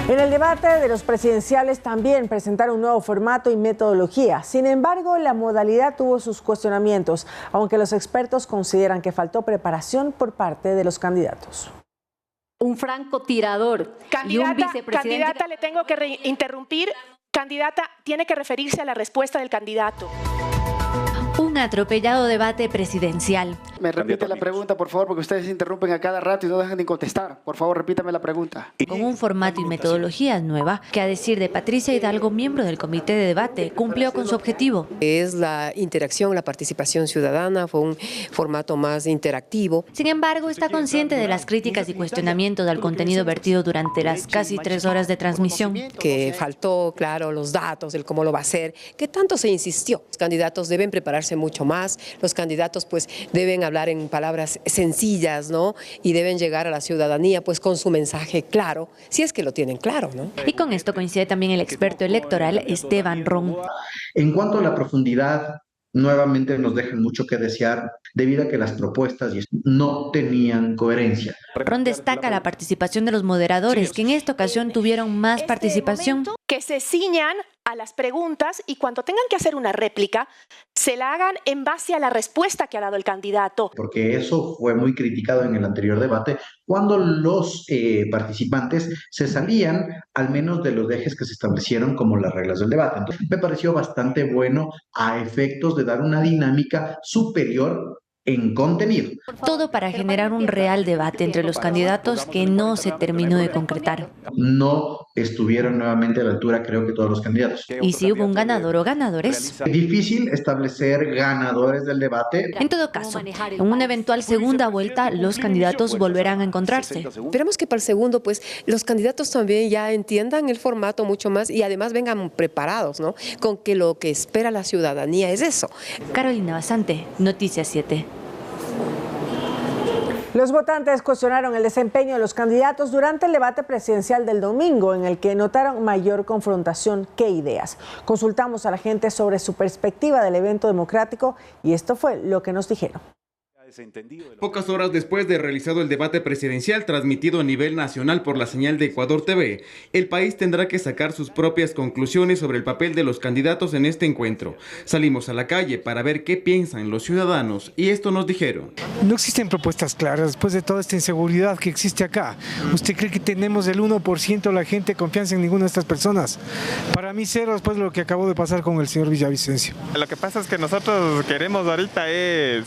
En el debate de los presidenciales también presentaron un nuevo formato y metodología. Sin embargo, la modalidad tuvo sus cuestionamientos, aunque los expertos consideran que faltó preparación por parte de los candidatos. Un francotirador y un vicepresidente. Candidata, le tengo que interrumpir. Candidata, tiene que referirse a la respuesta del candidato. Un atropellado debate presidencial. Me repite la pregunta, por favor, porque ustedes se interrumpen a cada rato y no dejan de contestar. Por favor, repítame la pregunta. Con un formato y metodología nueva que, a decir de Patricia Hidalgo, miembro del comité de debate, cumplió con su objetivo. Es la interacción, la participación ciudadana, fue un formato más interactivo. Sin embargo, está consciente de las críticas y cuestionamientos al contenido vertido durante las casi 3 horas de transmisión. Que faltó, claro, los datos, el cómo lo va a hacer, que tanto se insistió. Los candidatos deben prepararse mucho más, los candidatos pues deben hablar en palabras sencillas, ¿no? Y deben llegar a la ciudadanía pues con su mensaje claro, si es que lo tienen claro, ¿no? Y con esto coincide también el experto electoral Esteban Ron. En cuanto a la profundidad, nuevamente nos dejan mucho que desear debido a que las propuestas no tenían coherencia. Ron destaca la participación de los moderadores, que en esta ocasión tuvieron más participación. Que se ciñan a las preguntas y cuando tengan que hacer una réplica, se la hagan en base a la respuesta que ha dado el candidato. Porque eso fue muy criticado en el anterior debate, cuando los participantes se salían al menos de los ejes que se establecieron como las reglas del debate. Entonces, me pareció bastante bueno a efectos de dar una dinámica superior en contenido. Todo para generar un real debate entre los candidatos que no se terminó de concretar. No estuvieron nuevamente a la altura, creo que todos los candidatos. ¿Y si hubo un ganador o ganadores? Es difícil establecer ganadores del debate. En todo caso, en una eventual segunda vuelta, los candidatos volverán a encontrarse. Esperamos que para el segundo, pues, los candidatos también ya entiendan el formato mucho más y además vengan preparados, ¿no? Con que lo que espera la ciudadanía es eso. Carolina Basante, Noticias 7. Los votantes cuestionaron el desempeño de los candidatos durante el debate presidencial del domingo, en el que notaron mayor confrontación que ideas. Consultamos a la gente sobre su perspectiva del evento democrático y esto fue lo que nos dijeron. Pocas horas después de realizado el debate presidencial transmitido a nivel nacional por la señal de Ecuador TV, el país tendrá que sacar sus propias conclusiones sobre el papel de los candidatos en este encuentro. Salimos a la calle para ver qué piensan los ciudadanos y esto nos dijeron. No existen propuestas claras después de toda esta inseguridad que existe acá. ¿Usted cree que tenemos el 1% de la gente confianza en ninguna de estas personas? Para mí cero después de lo que acabó de pasar con el señor Villavicencio. Lo que pasa es que nosotros queremos ahorita es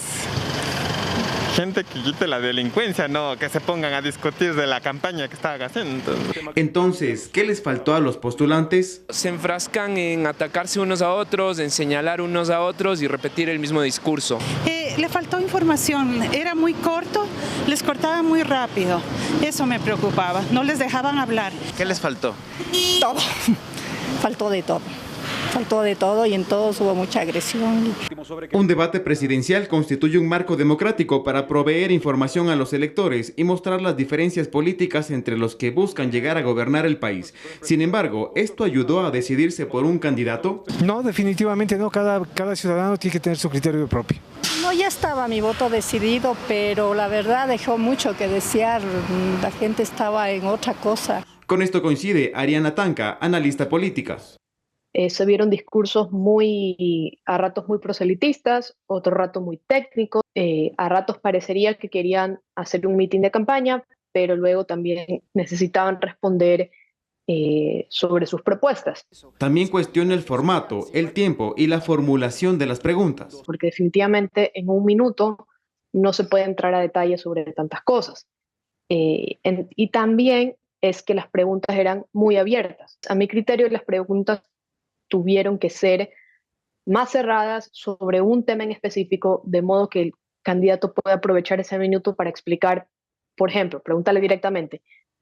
gente que quite la delincuencia, no que se pongan a discutir de la campaña que estaban haciendo. Entonces, ¿qué les faltó a los postulantes? Se enfrascan en atacarse unos a otros, en señalar unos a otros y repetir el mismo discurso. Le faltó información, era muy corto, les cortaban muy rápido. Eso me preocupaba, no les dejaban hablar. ¿Qué les faltó? Todo, faltó de todo. Faltó de todo y en todos hubo mucha agresión. Un debate presidencial constituye un marco democrático para proveer información a los electores y mostrar las diferencias políticas entre los que buscan llegar a gobernar el país. Sin embargo, ¿esto ayudó a decidirse por un candidato? No, definitivamente no. Cada ciudadano tiene que tener su criterio propio. No, ya estaba mi voto decidido, pero la verdad dejó mucho que desear. La gente estaba en otra cosa. Con esto coincide Ariana Tanca, analista política. Se vieron discursos a ratos muy proselitistas, otro rato muy técnicos, a ratos parecería que querían hacer un mitin de campaña, pero luego también necesitaban responder sobre sus propuestas. También cuestiona el formato, el tiempo y la formulación de las preguntas. Porque definitivamente en un minuto no se puede entrar a detalle sobre tantas cosas. Y también es que las preguntas eran muy abiertas. A mi criterio, las preguntas tuvieron que ser más cerradas sobre un tema en específico, de modo que el candidato pueda aprovechar ese minuto para explicar, por ejemplo, pregúntale directamente,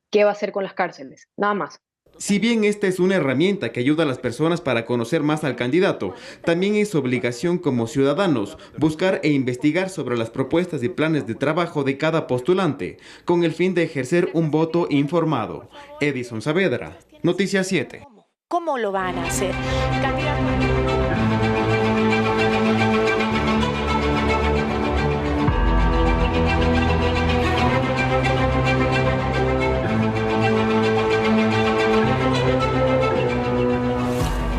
¿qué va a hacer con las cárceles? Nada más. Si bien esta es una herramienta que ayuda a las personas para conocer más al candidato, también es obligación como ciudadanos buscar e investigar sobre las propuestas y planes de trabajo de cada postulante, con el fin de ejercer un voto informado. Edison Saavedra, Noticias 7. ¿Cómo lo van a hacer?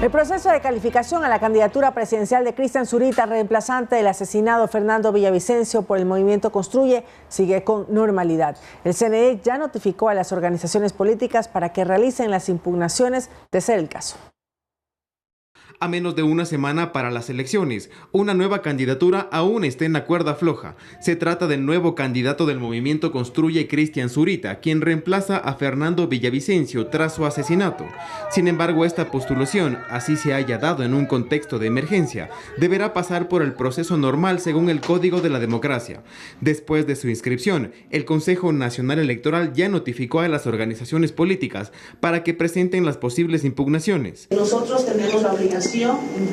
El proceso de calificación a la candidatura presidencial de Cristian Zurita, reemplazante del asesinado Fernando Villavicencio por el movimiento Construye, sigue con normalidad. El CNE ya notificó a las organizaciones políticas para que realicen las impugnaciones de ser el caso. A menos de una semana para las elecciones, una nueva candidatura aún está en la cuerda floja. Se trata del nuevo candidato del movimiento Construye, Cristian Zurita, quien reemplaza a Fernando Villavicencio tras su asesinato. Sin embargo, esta postulación, así se haya dado en un contexto de emergencia, deberá pasar por el proceso normal según el Código de la Democracia. Después de su inscripción, el Consejo Nacional Electoral ya notificó a las organizaciones políticas para que presenten las posibles impugnaciones. Nosotros tenemos la obligación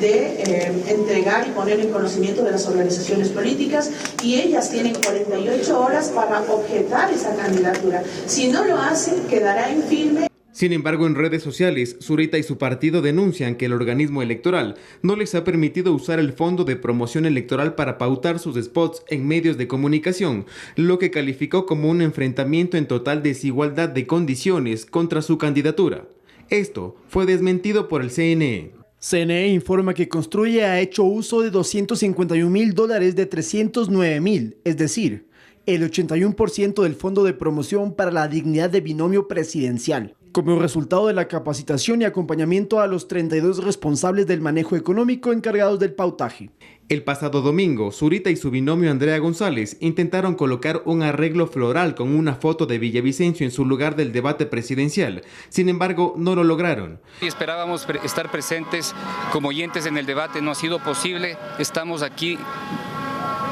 de entregar y poner en conocimiento de las organizaciones políticas y ellas tienen 48 horas para objetar esa candidatura. Si no lo hacen, quedará en firme. Sin embargo, en redes sociales, Zurita y su partido denuncian que el organismo electoral no les ha permitido usar el fondo de promoción electoral para pautar sus spots en medios de comunicación, lo que calificó como un enfrentamiento en total desigualdad de condiciones contra su candidatura. Esto fue desmentido por el CNE. CNE informa que Construye ha hecho uso de $251.000 de 309.000, es decir, el 81% del Fondo de Promoción para la Dignidad de Binomio Presidencial, como resultado de la capacitación y acompañamiento a los 32 responsables del manejo económico encargados del pautaje. El pasado domingo, Zurita y su binomio Andrea González intentaron colocar un arreglo floral con una foto de Villavicencio en su lugar del debate presidencial. Sin embargo, no lo lograron. Esperábamos estar presentes como oyentes en el debate, no ha sido posible. Estamos aquí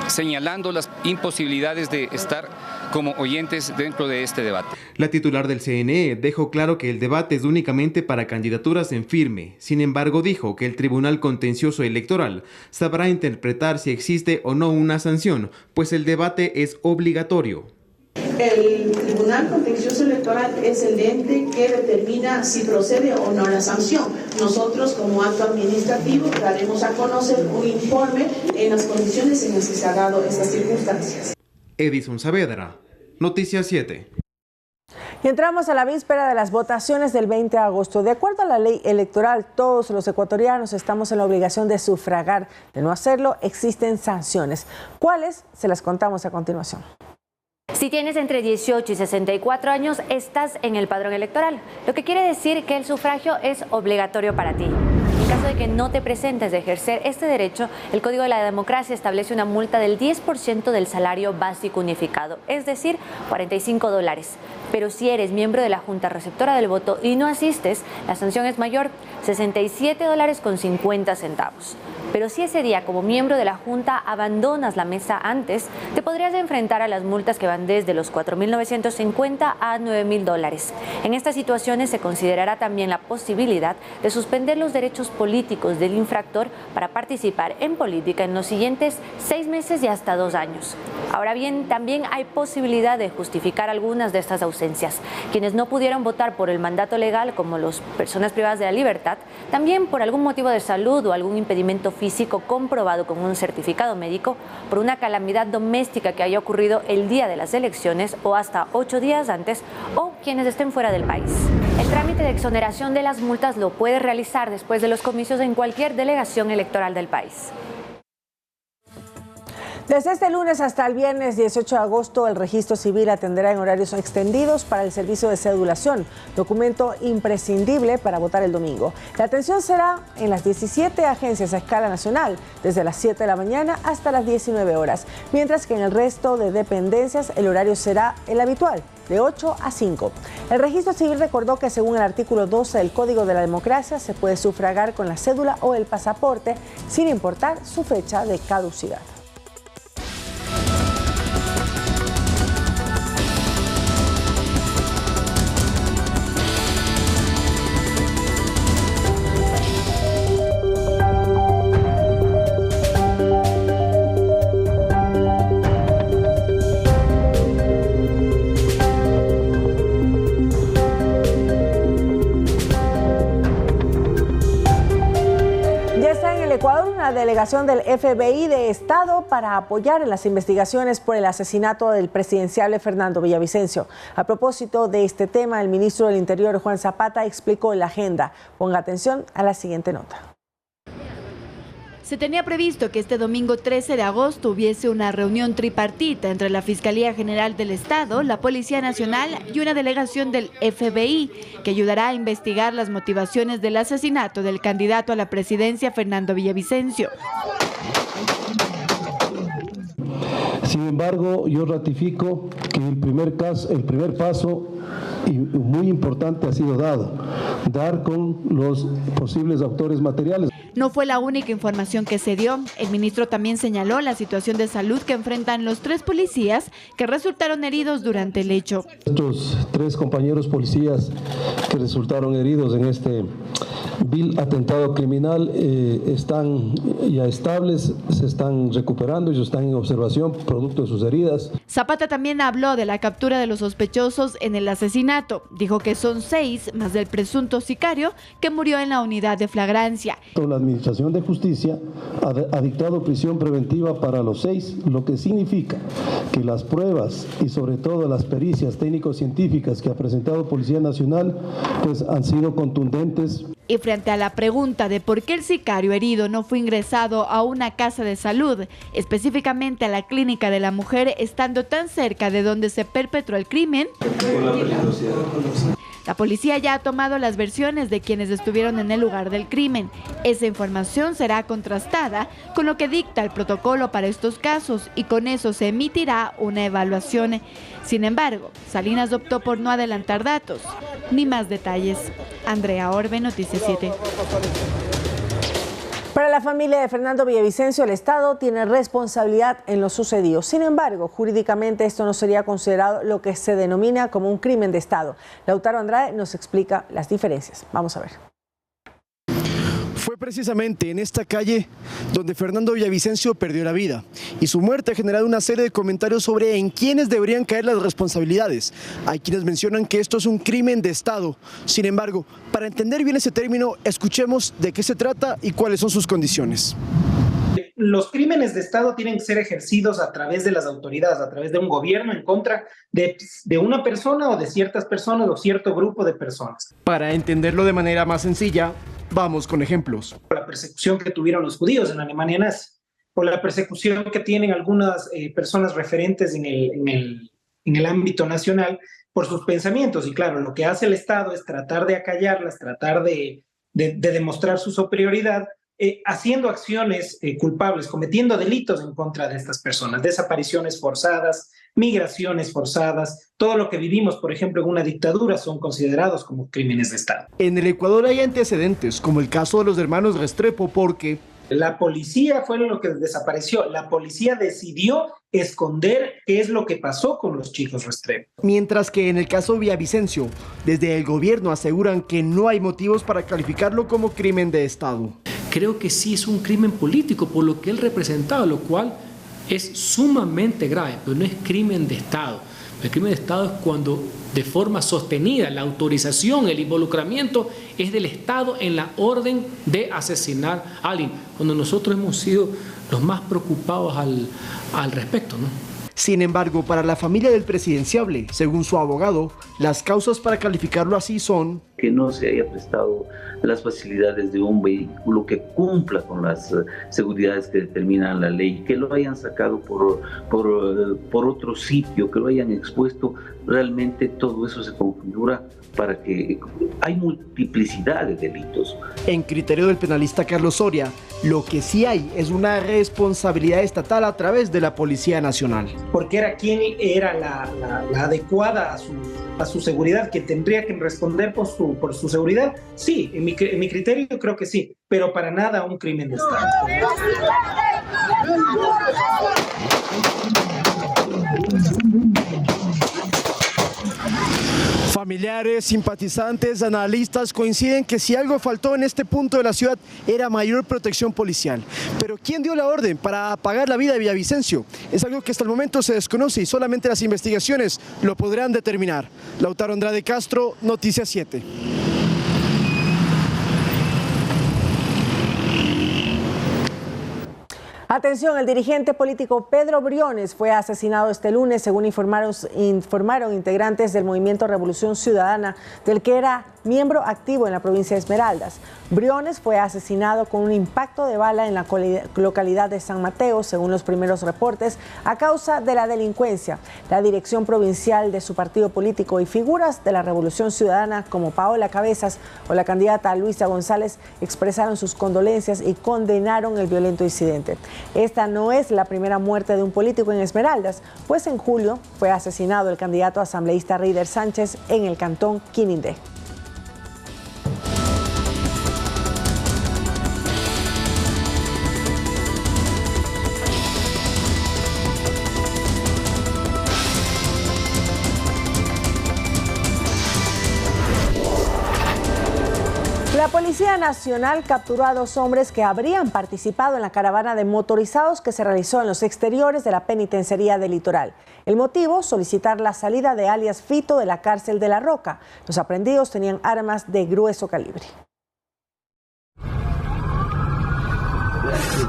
señalando las imposibilidades de estar como oyentes dentro de este debate. La titular del CNE dejó claro que el debate es únicamente para candidaturas en firme. Sin embargo, dijo que el Tribunal Contencioso Electoral sabrá interpretar si existe o no una sanción, pues el debate es obligatorio. El Tribunal Contencioso Electoral es el ente que determina si procede o no la sanción. Nosotros, como acto administrativo, daremos a conocer un informe en las condiciones en las que se han dado estas circunstancias. Edison Saavedra, Noticias 7. Y entramos a la víspera de las votaciones del 20 de agosto. De acuerdo a la ley electoral, todos los ecuatorianos estamos en la obligación de sufragar. De no hacerlo, existen sanciones. ¿Cuáles? Se las contamos a continuación. Si tienes entre 18 y 64 años, estás en el padrón electoral, lo que quiere decir que el sufragio es obligatorio para ti. En caso de que no te presentes de ejercer este derecho, el Código de la Democracia establece una multa del 10% del salario básico unificado, es decir, $45. Pero si eres miembro de la Junta Receptora del Voto y no asistes, la sanción es mayor, $67.50. Pero si ese día, como miembro de la Junta, abandonas la mesa antes, te podrías enfrentar a las multas que van desde los $4.950 a $9.000. En estas situaciones se considerará también la posibilidad de suspender los derechos políticos del infractor para participar en política en los siguientes 6 meses y hasta 2 años. Ahora bien, también hay posibilidad de justificar algunas de estas ausencias. Quienes no pudieron votar por el mandato legal, como las personas privadas de la libertad, también por algún motivo de salud o algún impedimento físico comprobado con un certificado médico, por una calamidad doméstica que haya ocurrido el día de las elecciones o hasta 8 días antes, o quienes estén fuera del país. El trámite de exoneración de las multas lo puede realizar después de los comicios en cualquier delegación electoral del país. Desde este lunes hasta el viernes 18 de agosto, el registro civil atenderá en horarios extendidos para el servicio de cedulación, documento imprescindible para votar el domingo. La atención será en las 17 agencias a escala nacional, desde las 7 de la mañana hasta las 19 horas, mientras que en el resto de dependencias el horario será el habitual, de 8 a 5. El registro civil recordó que según el artículo 12 del Código de la Democracia se puede sufragar con la cédula o el pasaporte sin importar su fecha de caducidad. delegación del FBI de Estado para apoyar en las investigaciones por el asesinato del presidenciable Fernando Villavicencio. A propósito de este tema, el ministro del Interior, Juan Zapata, explicó la agenda. Ponga atención a la siguiente nota. Se tenía previsto que este domingo 13 de agosto hubiese una reunión tripartita entre la Fiscalía General del Estado, la Policía Nacional y una delegación del FBI que ayudará a investigar las motivaciones del asesinato del candidato a la presidencia Fernando Villavicencio. Sin embargo, yo ratifico que el primer paso y muy importante ha sido dar con los posibles autores materiales. No fue la única información que se dio. El ministro también señaló la situación de salud que enfrentan los 3 policías que resultaron heridos durante el hecho. Estos 3 compañeros policías que resultaron heridos en este vil atentado criminal están ya estables, se están recuperando, ellos están en observación producto de sus heridas. Zapata también habló de la captura de los sospechosos en el asesinato. Dijo que son 6 más del presunto sicario que murió en la unidad de flagrancia. La Administración de Justicia ha dictado prisión preventiva para los 6, lo que significa que las pruebas y sobre todo las pericias técnico-científicas que ha presentado Policía Nacional pues han sido contundentes. Y frente a la pregunta de por qué el sicario herido no fue ingresado a una casa de salud, específicamente a la clínica de la mujer, estando tan cerca de donde se perpetró el crimen, la policía ya ha tomado las versiones de quienes estuvieron en el lugar del crimen. Esa información será contrastada con lo que dicta el protocolo para estos casos y con eso se emitirá una evaluación. Sin embargo, Salinas optó por no adelantar datos ni más detalles. Andrea Orbe, Noticias 7. Para la familia de Fernando Villavicencio, el Estado tiene responsabilidad en lo sucedido. Sin embargo, jurídicamente esto no sería considerado lo que se denomina como un crimen de Estado. Lautaro Andrade nos explica las diferencias. Vamos a ver. Fue precisamente en esta calle donde Fernando Villavicencio perdió la vida y su muerte ha generado una serie de comentarios sobre en quiénes deberían caer las responsabilidades. Hay quienes mencionan que esto es un crimen de Estado. Sin embargo, para entender bien ese término, escuchemos de qué se trata y cuáles son sus condiciones. Los crímenes de Estado tienen que ser ejercidos a través de las autoridades, a través de un gobierno en contra de una persona o de ciertas personas o cierto grupo de personas. Para entenderlo de manera más sencilla, vamos con ejemplos. La persecución que tuvieron los judíos en la Alemania nazi, o la persecución que tienen algunas personas referentes en el ámbito nacional por sus pensamientos. Y claro, lo que hace el Estado es tratar de acallarlas, tratar de demostrar su superioridad, haciendo acciones culpables, cometiendo delitos en contra de estas personas, desapariciones forzadas, migraciones forzadas, todo lo que vivimos, por ejemplo, en una dictadura son considerados como crímenes de Estado. En el Ecuador hay antecedentes, como el caso de los hermanos Restrepo, porque la policía fue lo que desapareció, la policía decidió esconder qué es lo que pasó con los chicos Restrepo. Mientras que en el caso Villavicencio, desde el gobierno aseguran que no hay motivos para calificarlo como crimen de Estado. Creo que sí es un crimen político por lo que él representaba, lo cual es sumamente grave, pero no es crimen de Estado. El crimen de Estado es cuando de forma sostenida la autorización, el involucramiento es del Estado en la orden de asesinar a alguien, cuando nosotros hemos sido los más preocupados al respecto, ¿no? Sin embargo, para la familia del presidenciable, según su abogado, las causas para calificarlo así son que no se haya prestado las facilidades de un vehículo que cumpla con las seguridades que determinan la ley, que lo hayan sacado por otro sitio, que lo hayan expuesto. Realmente todo eso se configura para que hay multiplicidad de delitos. En criterio del penalista Carlos Soria, lo que sí hay es una responsabilidad estatal a través de la Policía Nacional. Porque era quien era la adecuada a su seguridad, que tendría que responder por su seguridad. Sí, en mi criterio creo que sí, pero para nada un crimen de Estado. Familiares, simpatizantes, analistas coinciden que si algo faltó en este punto de la ciudad era mayor protección policial. Pero ¿quién dio la orden para apagar la vida de Villavicencio? Es algo que hasta el momento se desconoce y solamente las investigaciones lo podrán determinar. Lautaro Andrade Castro, Noticias 7. Atención, el dirigente político Pedro Briones fue asesinado este lunes, según informaron integrantes del Movimiento Revolución Ciudadana, del que era miembro activo en la provincia de Esmeraldas. Briones fue asesinado con un impacto de bala en la localidad de San Mateo, según los primeros reportes, a causa de la delincuencia. La dirección provincial de su partido político y figuras de la Revolución Ciudadana, como Paola Cabezas o la candidata Luisa González, expresaron sus condolencias y condenaron el violento incidente. Esta no es la primera muerte de un político en Esmeraldas, pues en julio fue asesinado el candidato asambleísta Rider Sánchez en el cantón Quinindé. La Policía Nacional capturó a 2 hombres que habrían participado en la caravana de motorizados que se realizó en los exteriores de la penitenciaría del Litoral. El motivo, solicitar la salida de alias Fito de la cárcel de La Roca. Los aprehendidos tenían armas de grueso calibre.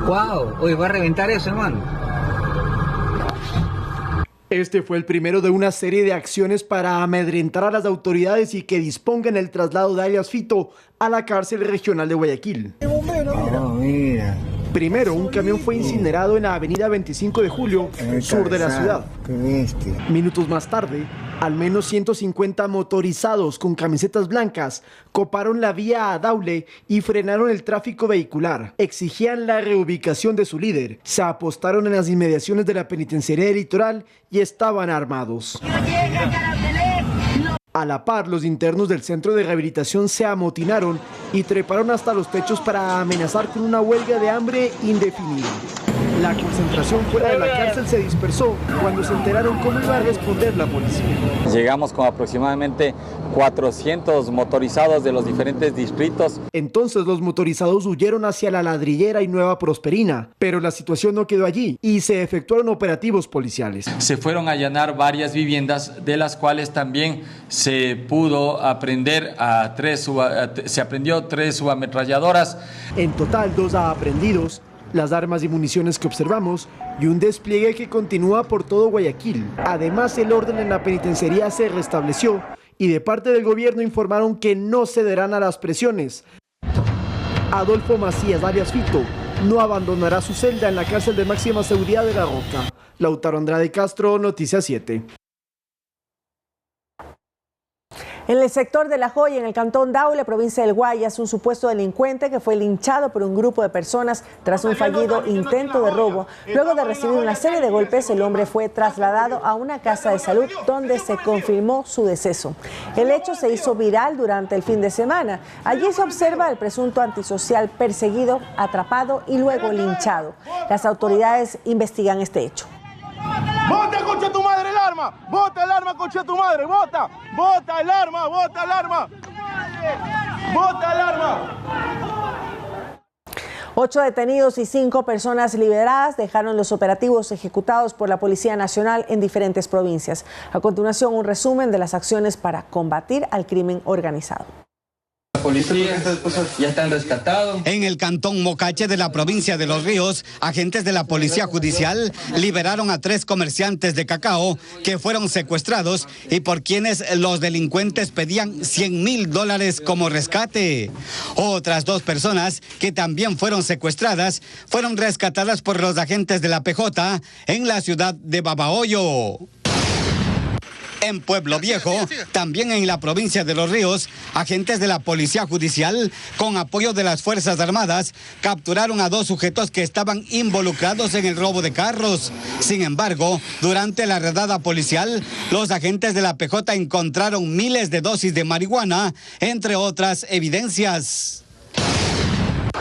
¡Wow! Hoy va a reventar eso, hermano. Este fue el primero de una serie de acciones para amedrentar a las autoridades y que dispongan el traslado de alias Fito a la cárcel regional de Guayaquil. Oh, mira. Primero, un camión fue incinerado en la avenida 25 de Julio, sur de la ciudad. Minutos más tarde, al menos 150 motorizados con camisetas blancas coparon la vía a Daule y frenaron el tráfico vehicular. Exigían la reubicación de su líder. Se apostaron en las inmediaciones de la penitenciaría del Litoral y estaban armados. A la par, los internos del centro de rehabilitación se amotinaron y treparon hasta los techos para amenazar con una huelga de hambre indefinida. La concentración fuera de la cárcel se dispersó cuando se enteraron cómo iba a responder la policía. Llegamos con aproximadamente 400 motorizados de los diferentes distritos. Entonces los motorizados huyeron hacia La Ladrillera y Nueva Prosperina, pero la situación no quedó allí y se efectuaron operativos policiales. Se fueron a allanar varias viviendas, de las cuales también se pudo aprender se aprendió 3 subametralladoras. En total, 2 aprehendidos, las armas y municiones que observamos y un despliegue que continúa por todo Guayaquil. Además, el orden en la penitenciaría se restableció y de parte del gobierno informaron que no cederán a las presiones. Adolfo Macías, alias Fito, no abandonará su celda en la cárcel de máxima seguridad de La Roca. Lautaro Andrade Castro, Noticias 7. En el sector de La Joya, en el cantón Daule, provincia del Guayas, un supuesto delincuente que fue linchado por un grupo de personas tras un fallido intento de robo. Luego de recibir una serie de golpes, el hombre fue trasladado a una casa de salud donde se confirmó su deceso. El hecho se hizo viral durante el fin de semana. Allí se observa al presunto antisocial perseguido, atrapado y luego linchado. Las autoridades investigan este hecho. ¡Bota, concha tu madre, el arma! ¡Bota el arma, concha tu madre! ¡Bota! ¡Bota el arma! ¡Bota el arma! ¡Bota el arma! 8 detenidos y 5 personas liberadas dejaron los operativos ejecutados por la Policía Nacional en diferentes provincias. A continuación, un resumen de las acciones para combatir al crimen organizado. Policías ya están rescatados. En el cantón Mocache de la provincia de Los Ríos, agentes de la Policía Judicial liberaron a 3 comerciantes de cacao que fueron secuestrados y por quienes los delincuentes pedían $100,000 como rescate. Otras 2 personas que también fueron secuestradas fueron rescatadas por los agentes de la PJ en la ciudad de Babahoyo. En Pueblo Viejo, también en la provincia de Los Ríos, agentes de la Policía Judicial, con apoyo de las Fuerzas Armadas, capturaron a 2 sujetos que estaban involucrados en el robo de carros. Sin embargo, durante la redada policial, los agentes de la PJ encontraron miles de dosis de marihuana, entre otras evidencias.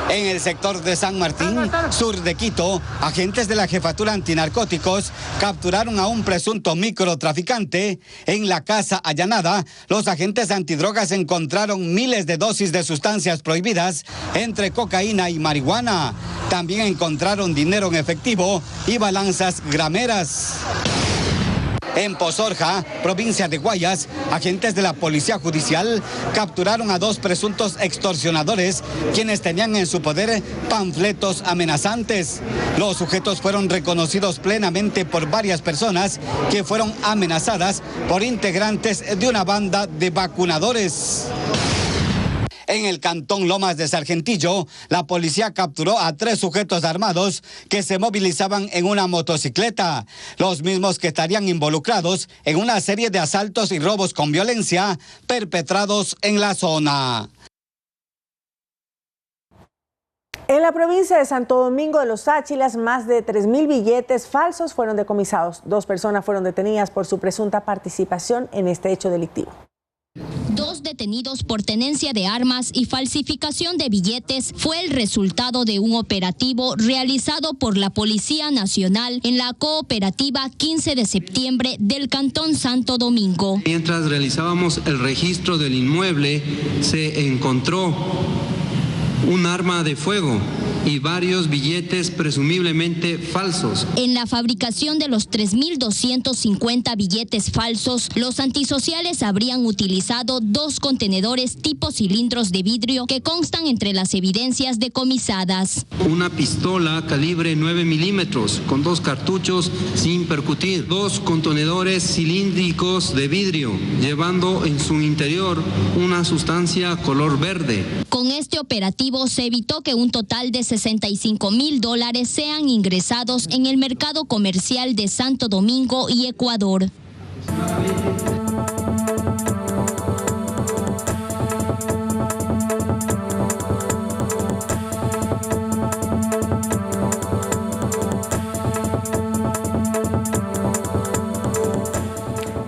En el sector de San Martín, sur de Quito, agentes de la Jefatura Antinarcóticos capturaron a un presunto microtraficante. En la casa allanada, los agentes antidrogas encontraron miles de dosis de sustancias prohibidas, entre cocaína y marihuana. También encontraron dinero en efectivo y balanzas grameras. En Pozorja, provincia de Guayas, agentes de la Policía Judicial capturaron a 2 presuntos extorsionadores quienes tenían en su poder panfletos amenazantes. Los sujetos fueron reconocidos plenamente por varias personas que fueron amenazadas por integrantes de una banda de vacunadores. En el cantón Lomas de Sargentillo, la policía capturó a 3 sujetos armados que se movilizaban en una motocicleta, los mismos que estarían involucrados en una serie de asaltos y robos con violencia perpetrados en la zona. En la provincia de Santo Domingo de los Áchilas, más de 3.000 billetes falsos fueron decomisados. 2 personas fueron detenidas por su presunta participación en este hecho delictivo. 2 detenidos por tenencia de armas y falsificación de billetes fue el resultado de un operativo realizado por la Policía Nacional en la cooperativa 15 de septiembre del Cantón Santo Domingo. Mientras realizábamos el registro del inmueble, se encontró un arma de fuego y varios billetes presumiblemente falsos. En la fabricación de los 3.250 billetes falsos, los antisociales habrían utilizado 2 contenedores tipo cilindros de vidrio que constan entre las evidencias decomisadas. Una pistola calibre 9 milímetros con 2 cartuchos sin percutir, 2 contenedores cilíndricos de vidrio, llevando en su interior una sustancia color verde. Con este operativo se evitó que un total de $65,000 sean ingresados en el mercado comercial de Santo Domingo y Ecuador.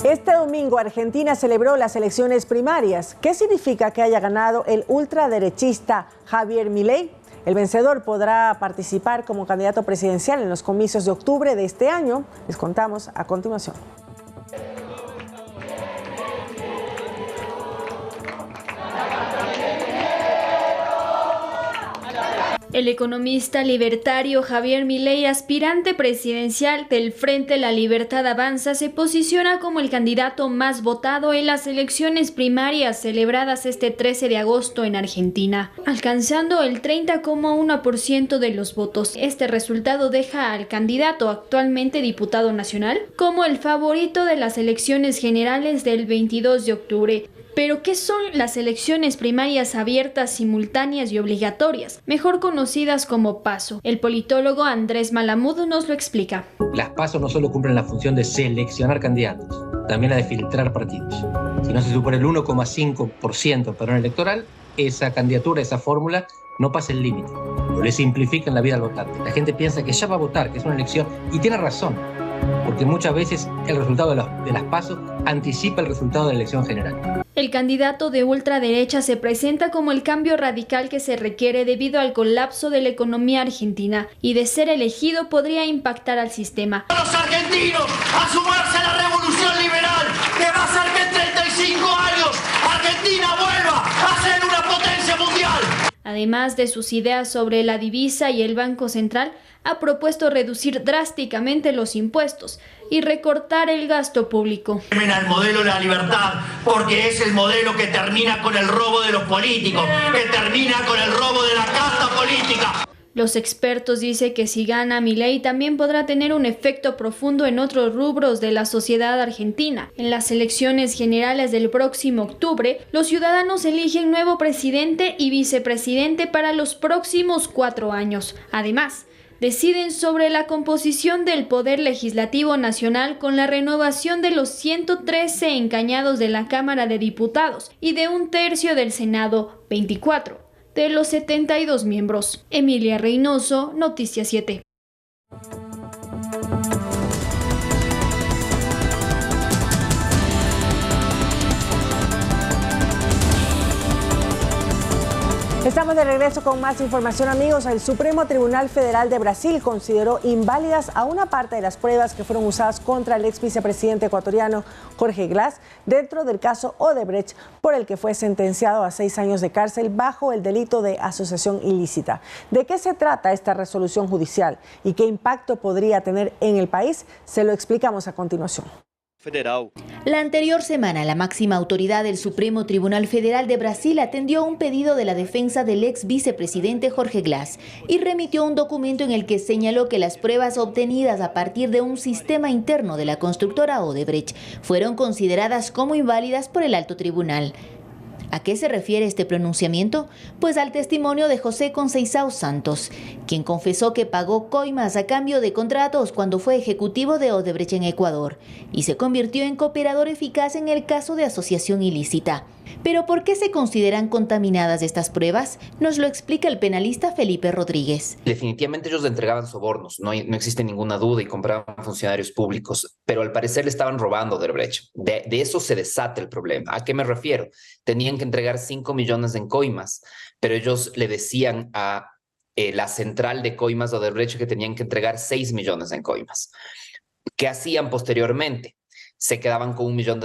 Este domingo Argentina celebró las elecciones primarias. ¿Qué significa que haya ganado el ultraderechista Javier Milei? El vencedor podrá participar como candidato presidencial en los comicios de octubre de este año. Les contamos a continuación. El economista libertario Javier Milei, aspirante presidencial del Frente La Libertad Avanza, se posiciona como el candidato más votado en las elecciones primarias celebradas este 13 de agosto en Argentina, alcanzando el 30,1% de los votos. Este resultado deja al candidato, actualmente diputado nacional, como el favorito de las elecciones generales del 22 de octubre. Pero, ¿qué son las elecciones primarias abiertas, simultáneas y obligatorias, mejor conocidas como PASO? El politólogo Andrés Malamud nos lo explica. Las PASO no solo cumplen la función de seleccionar candidatos, también la de filtrar partidos. Si no se supone el 1,5% del padrón electoral, esa candidatura, esa fórmula, no pasa el límite. Le simplifican la vida al votante. La gente piensa que ya va a votar, que es una elección, y tiene razón, porque muchas veces el resultado de las PASO anticipa el resultado de la elección general. El candidato de ultraderecha se presenta como el cambio radical que se requiere debido al colapso de la economía argentina y, de ser elegido, podría impactar al sistema. ¡A los argentinos a sumarse a la revolución liberal que va a hacer que en 35 años Argentina vuelva a ser una potencia mundial! Además de sus ideas sobre la divisa y el Banco Central, ha propuesto reducir drásticamente los impuestos y recortar el gasto público. El modelo de la libertad, porque es el modelo que termina con el robo de los políticos, que termina con el robo de la casta política. Los expertos dicen que si gana Milei también podrá tener un efecto profundo en otros rubros de la sociedad argentina. En las elecciones generales del próximo octubre, los ciudadanos eligen nuevo presidente y vicepresidente para los próximos 4 años. Además, deciden sobre la composición del Poder Legislativo Nacional con la renovación de los 113 escaños de la Cámara de Diputados y de 1/3 del Senado, 24 de los 72 miembros. Emilia Reynoso, Noticias 7. Estamos de regreso con más información, amigos. El Supremo Tribunal Federal de Brasil consideró inválidas a una parte de las pruebas que fueron usadas contra el ex vicepresidente ecuatoriano Jorge Glass dentro del caso Odebrecht, por el que fue sentenciado a 6 años de cárcel bajo el delito de asociación ilícita. ¿De qué se trata esta resolución judicial y qué impacto podría tener en el país? Se lo explicamos a continuación. La anterior semana, la máxima autoridad del Supremo Tribunal Federal de Brasil atendió un pedido de la defensa del ex vicepresidente Jorge Glass y remitió un documento en el que señaló que las pruebas obtenidas a partir de un sistema interno de la constructora Odebrecht fueron consideradas como inválidas por el alto tribunal. ¿A qué se refiere este pronunciamiento? Pues al testimonio de José Conceição Santos, quien confesó que pagó coimas a cambio de contratos cuando fue ejecutivo de Odebrecht en Ecuador y se convirtió en cooperador eficaz en el caso de asociación ilícita. ¿Pero por qué se consideran contaminadas estas pruebas? Nos lo explica el penalista Felipe Rodríguez. Definitivamente ellos le entregaban sobornos, no existe ninguna duda, y compraban funcionarios públicos, pero al parecer le estaban robando a Odebrecht. De eso se desata el problema. ¿A qué me refiero? Tenían que entregar 5 millones en coimas, pero ellos le decían a la central de coimas de Odebrecht que tenían que entregar 6 millones en coimas. ¿Qué hacían posteriormente? Se quedaban con $1 millón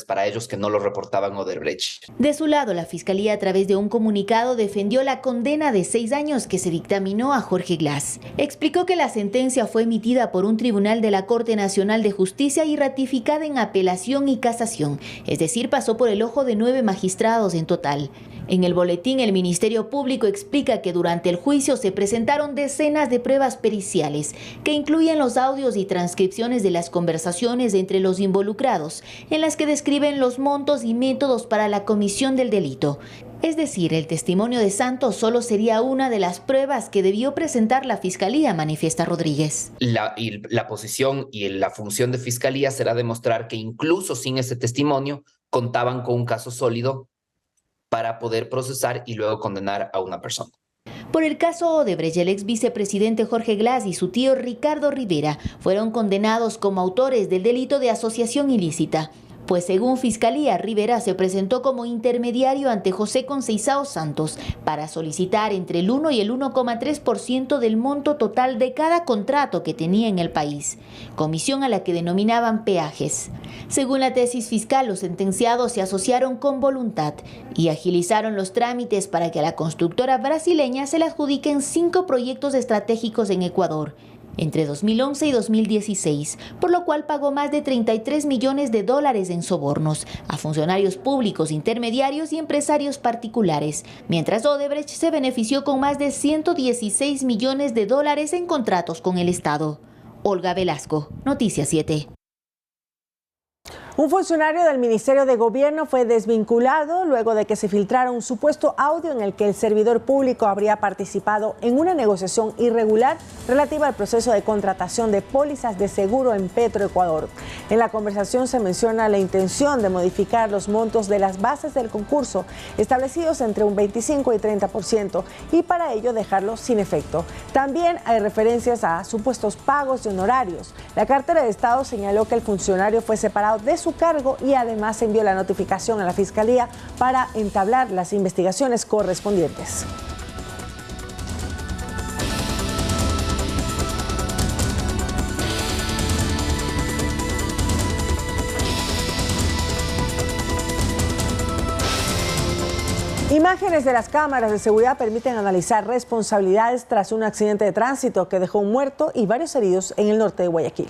para ellos que no lo reportaban Odebrecht. De su lado, la Fiscalía, a través de un comunicado, defendió la condena de 6 años que se dictaminó a Jorge Glass. Explicó que la sentencia fue emitida por un tribunal de la Corte Nacional de Justicia y ratificada en apelación y casación, es decir, pasó por el ojo de 9 magistrados en total. En el boletín, el Ministerio Público explica que durante el juicio se presentaron decenas de pruebas periciales que incluyen los audios y transcripciones de las conversaciones entre los involucrados, en las que describen los montos y métodos para la comisión del delito. Es decir, el testimonio de Santos solo sería una de las pruebas que debió presentar la Fiscalía, manifiesta Rodríguez. La posición y la función de Fiscalía será demostrar que incluso sin ese testimonio contaban con un caso sólido para poder procesar y luego condenar a una persona. Por el caso Odebrecht, el ex vicepresidente Jorge Glass y su tío Ricardo Rivera fueron condenados como autores del delito de asociación ilícita. Pues según Fiscalía, Rivera se presentó como intermediario ante José Conceição Santos para solicitar entre el 1 y el 1,3% del monto total de cada contrato que tenía en el país, comisión a la que denominaban peajes. Según la tesis fiscal, los sentenciados se asociaron con voluntad y agilizaron los trámites para que a la constructora brasileña se le adjudiquen 5 proyectos estratégicos en Ecuador entre 2011 y 2016, por lo cual pagó más de $33 millones en sobornos a funcionarios públicos, intermediarios y empresarios particulares, mientras Odebrecht se benefició con más de $116 millones en contratos con el Estado. Olga Velasco, Noticias 7. Un funcionario del Ministerio de Gobierno fue desvinculado luego de que se filtrara un supuesto audio en el que el servidor público habría participado en una negociación irregular relativa al proceso de contratación de pólizas de seguro en Petroecuador. En la conversación se menciona la intención de modificar los montos de las bases del concurso, establecidos entre un 25 y 30%, y para ello dejarlos sin efecto. También hay referencias a supuestos pagos de honorarios. La cartera de Estado señaló que el funcionario fue separado de su cargo y además envió la notificación a la Fiscalía para entablar las investigaciones correspondientes. Imágenes de las cámaras de seguridad permiten analizar responsabilidades tras un accidente de tránsito que dejó un muerto y varios heridos en el norte de Guayaquil.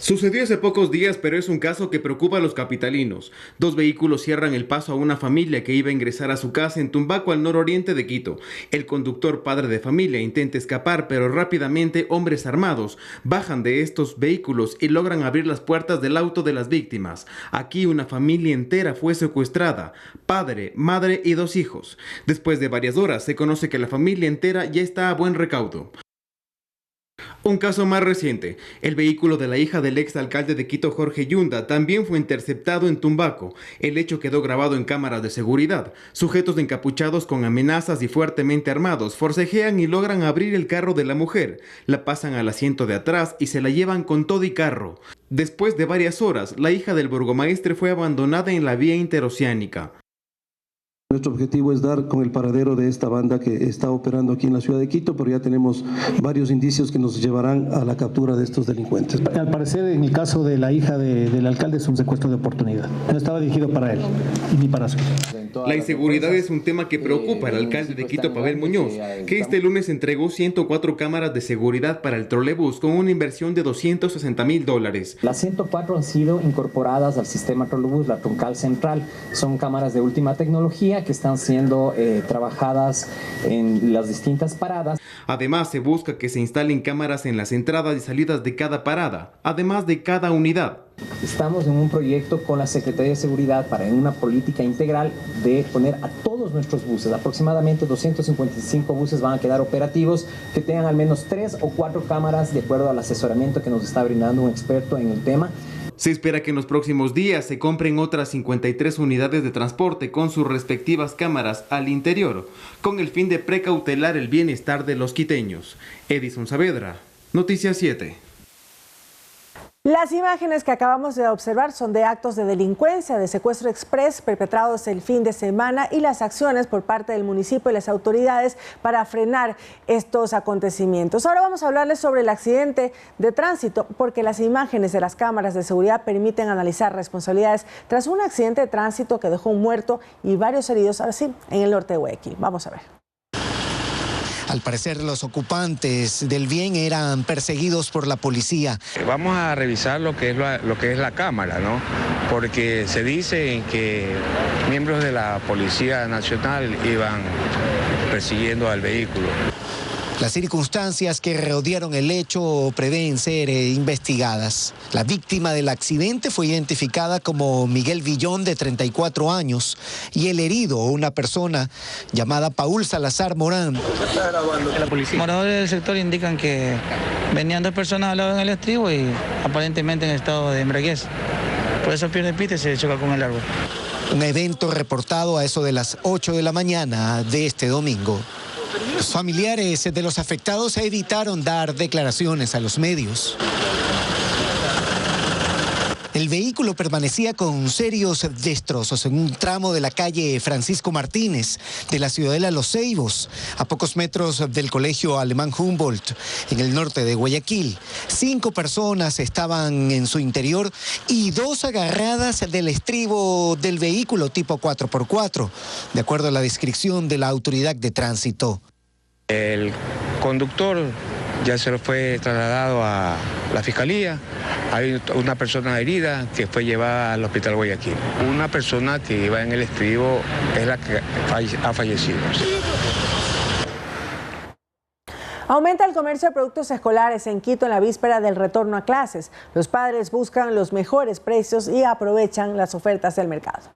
Sucedió hace pocos días, pero es un caso que preocupa a los capitalinos. 2 vehículos cierran el paso a una familia que iba a ingresar a su casa en Tumbaco, al nororiente de Quito. El conductor, padre de familia, intenta escapar, pero rápidamente hombres armados bajan de estos vehículos y logran abrir las puertas del auto de las víctimas. Aquí una familia entera fue secuestrada, padre, madre y 2 hijos. Después de varias horas se conoce que la familia entera ya está a buen recaudo. Un caso más reciente, el vehículo de la hija del exalcalde de Quito, Jorge Yunda, también fue interceptado en Tumbaco. El hecho quedó grabado en cámaras de seguridad. Sujetos encapuchados con amenazas y fuertemente armados forcejean y logran abrir el carro de la mujer. La pasan al asiento de atrás y se la llevan con todo y carro. Después de varias horas, la hija del burgomaestre fue abandonada en la vía interoceánica. Nuestro objetivo es dar con el paradero de esta banda que está operando aquí en la ciudad de Quito, pero ya tenemos varios indicios que nos llevarán a la captura de estos delincuentes. Al parecer, en el caso de la hija del alcalde, es un secuestro de oportunidad. No estaba dirigido para él, ni para su hija. La inseguridad es un tema que preocupa al alcalde de Quito, Pavel Muñoz, que este lunes entregó 104 cámaras de seguridad para el trolebús con una inversión de $260,000. Las 104 han sido incorporadas al sistema trolebús, la troncal central. Son cámaras de última tecnología que están siendo trabajadas en las distintas paradas. Además, se busca que se instalen cámaras en las entradas y salidas de cada parada, además de cada unidad. Estamos en un proyecto con la Secretaría de Seguridad para una política integral de poner a todos nuestros buses, aproximadamente 255 buses van a quedar operativos, que tengan al menos 3 o 4 cámaras de acuerdo al asesoramiento que nos está brindando un experto en el tema. Se espera que en los próximos días se compren otras 53 unidades de transporte con sus respectivas cámaras al interior, con el fin de precautelar el bienestar de los quiteños. Edison Saavedra, Noticias 7. Las imágenes que acabamos de observar son de actos de delincuencia, de secuestro express perpetrados el fin de semana y las acciones por parte del municipio y las autoridades para frenar estos acontecimientos. Ahora vamos a hablarles sobre el accidente de tránsito, porque las imágenes de las cámaras de seguridad permiten analizar responsabilidades tras un accidente de tránsito que dejó un muerto y varios heridos, así en el norte de Guayaquil. Vamos a ver. Al parecer, los ocupantes del bien eran perseguidos por la policía. Vamos a revisar lo que es la cámara, ¿no? Porque se dice que miembros de la Policía Nacional iban persiguiendo al vehículo. Las circunstancias que rodearon el hecho prevén ser investigadas. La víctima del accidente fue identificada como Miguel Villón, de 34 años, y el herido, una persona llamada Paul Salazar Morán. Moradores del sector indican que venían 2 personas al lado en el estribo y aparentemente en estado de embriaguez. Por eso pierde el piste y se choca con el árbol. Un evento reportado a eso de las 8 de la mañana de este domingo. Los familiares de los afectados evitaron dar declaraciones a los medios. El vehículo permanecía con serios destrozos en un tramo de la calle Francisco Martínez de la ciudadela Los Ceibos, a pocos metros del colegio Alemán Humboldt, en el norte de Guayaquil. 5 personas estaban en su interior y 2 agarradas del estribo del vehículo tipo 4x4, de acuerdo a la descripción de la autoridad de tránsito. El conductor ya se lo fue trasladado a la fiscalía. Hay una persona herida que fue llevada al hospital Guayaquil. Una persona que iba en el estribo es la que ha fallecido. Aumenta el comercio de productos escolares en Quito en la víspera del retorno a clases. Los padres buscan los mejores precios y aprovechan las ofertas del mercado.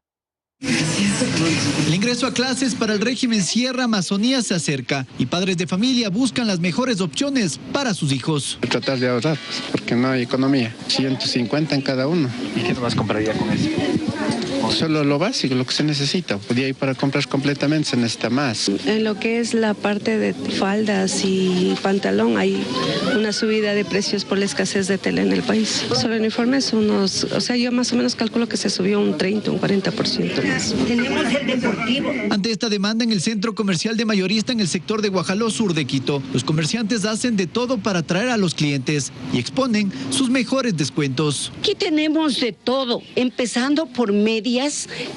El ingreso a clases para el régimen Sierra Amazonía se acerca y padres de familia buscan las mejores opciones para sus hijos. Tratar de ahorrar, porque no hay economía. 150 en cada uno. ¿Y qué más compraría con eso? Solo lo básico, lo que se necesita. De ahí para comprar completamente se necesita más. En lo que es la parte de faldas y pantalón hay una subida de precios por la escasez de tela en el país. Sobre uniformes yo más o menos calculo que se subió un 30, un 40% más. Tenemos el deportivo. Ante esta demanda en el centro comercial de Mayorista en el sector de Guajaló Sur de Quito, los comerciantes hacen de todo para atraer a los clientes y exponen sus mejores descuentos. Aquí tenemos de todo, empezando por medias,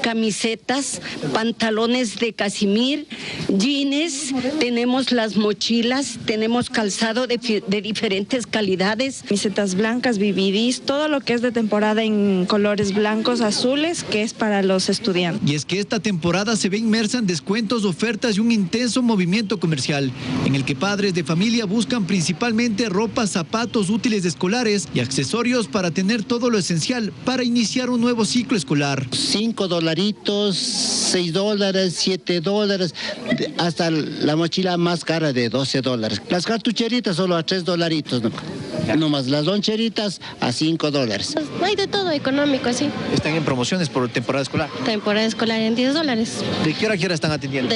camisetas, pantalones de casimir, jeans, tenemos las mochilas, tenemos calzado de diferentes calidades. Camisetas blancas, BBDs, todo lo que es de temporada en colores blancos, azules, que es para los estudiantes. Y es que esta temporada se ve inmersa en descuentos, ofertas y un intenso movimiento comercial, en el que padres de familia buscan principalmente ropa, zapatos, útiles escolares y accesorios para tener todo lo esencial para iniciar un nuevo ciclo escolar. $5, $6, $7, hasta la mochila más cara de $12. Las cartucheritas solo a $3, ¿no? Nomás las loncheritas a $5. Hay de todo económico, sí. ¿Están en promociones por temporada escolar? Temporada escolar en $10. ¿De qué hora a qué hora están atendiendo?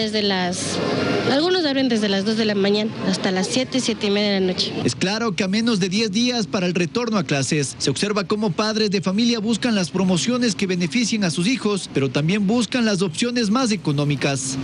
Algunos abren desde las 2 de la mañana hasta las 7, 7:30 de la noche. Es claro que a menos de 10 días para el retorno a clases, se observa cómo padres de familia buscan las promociones que beneficien a sus hijos, pero también buscan las opciones más económicas.